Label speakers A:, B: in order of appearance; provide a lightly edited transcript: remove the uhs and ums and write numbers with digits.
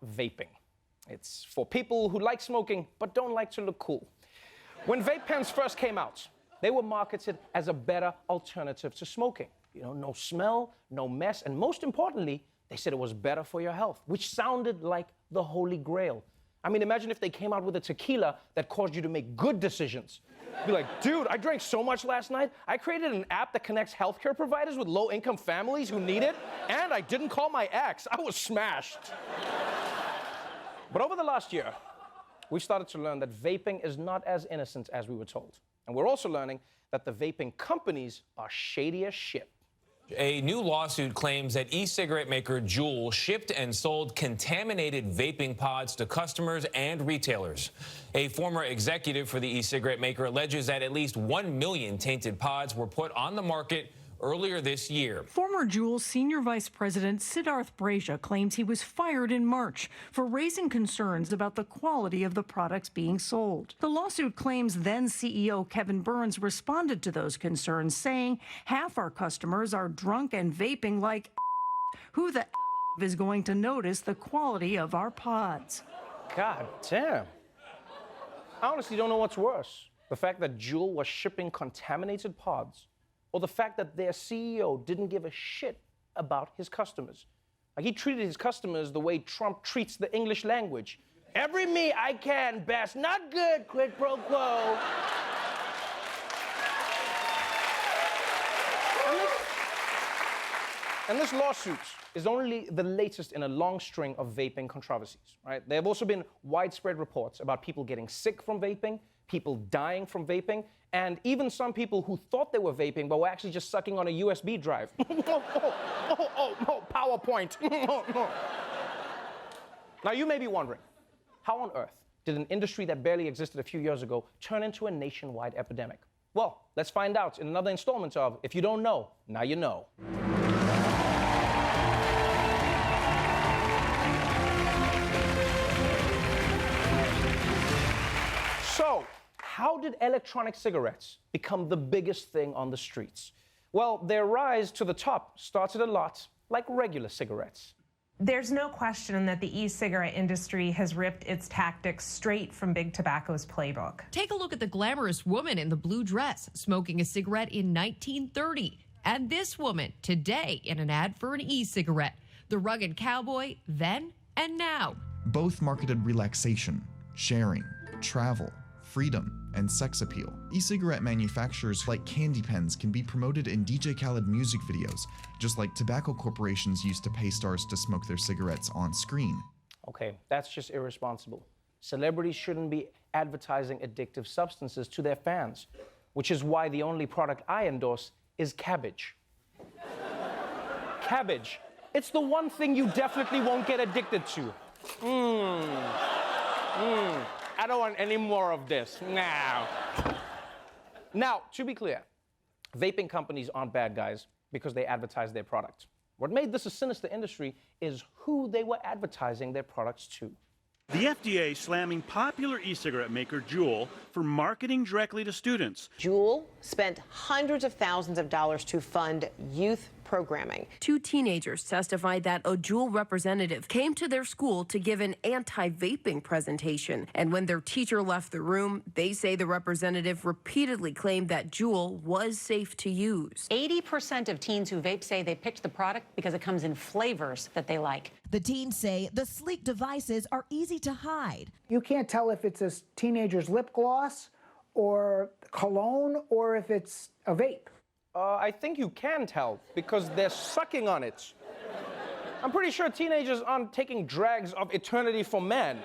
A: vaping. It's for people who like smoking but don't like to look cool. When vape pens first came out, they were marketed as a better alternative to smoking. You know, no smell, no mess, and most importantly, they said it was better for your health, which sounded like the holy grail. I mean, imagine if they came out with a tequila that caused you to make good decisions. Be like, dude, I drank so much last night, I created an app that connects healthcare providers with low-income families who need it, and I didn't call my ex. I was smashed. But over the last year, we've started to learn that vaping is not as innocent as we were told. And we're also learning that the vaping companies are shady as shit.
B: A new lawsuit claims that e-cigarette maker JUUL shipped and sold contaminated vaping pods to customers and retailers. A former executive for the e-cigarette maker alleges that at least 1 million tainted pods were put on the market earlier this year.
C: Former JUUL Senior Vice President Siddharth Braja claims he was fired in March for raising concerns about the quality of the products being sold. The lawsuit claims then CEO Kevin Burns responded to those concerns, saying half our customers are drunk and vaping like who the is going to notice the quality of our pods.
A: God damn. I honestly don't know what's worse. The fact that JUUL was shipping contaminated pods, or the fact that their CEO didn't give a shit about his customers. Like, he treated his customers the way Trump treats the English language. Every me I can best, not good, quid pro quo. And this lawsuit is only the latest in a long string of vaping controversies, right? There have also been widespread reports about people getting sick from vaping, people dying from vaping, and even some people who thought they were vaping but were actually just sucking on a USB drive. PowerPoint. Now, you may be wondering, how on earth did an industry that barely existed a few years ago turn into a nationwide epidemic? Well, let's find out in another installment of If You Don't Know, Now You Know. So, how did electronic cigarettes become the biggest thing on the streets? Well, their rise to the top started a lot like regular cigarettes.
D: There's no question that the e-cigarette industry has ripped its tactics straight from Big Tobacco's playbook.
E: Take a look at the glamorous woman in the blue dress smoking a cigarette in 1930, and this woman today in an ad for an e-cigarette. The rugged cowboy then and now.
F: Both marketed relaxation, sharing, travel, freedom, and sex appeal. E-cigarette manufacturers like candy pens can be promoted in DJ Khaled music videos, just like tobacco corporations used to pay stars to smoke their cigarettes on screen.
A: Okay, that's just irresponsible. Celebrities shouldn't be advertising addictive substances to their fans, which is why the only product I endorse is cabbage. Cabbage. It's the one thing you definitely won't get addicted to. I don't want any more of this. Now, to be clear, vaping companies aren't bad guys because they advertise their product. What made this a sinister industry is who they were advertising their products to.
G: The FDA slamming popular e-cigarette maker JUUL for marketing directly to students.
H: JUUL spent hundreds of thousands of dollars to fund youth programming.
I: 2 teenagers testified that a JUUL representative came to their school to give an anti-vaping presentation. And when their teacher left the room, they say the representative repeatedly claimed that JUUL was safe to use.
J: 80% of teens who vape say they picked the product because it comes in flavors that they like.
K: The teens say the sleek devices are easy to hide.
L: You can't tell if it's a teenager's lip gloss or cologne or if it's a vape.
A: I think you can tell because they're sucking on it. I'm pretty sure teenagers aren't taking drags of eternity for men.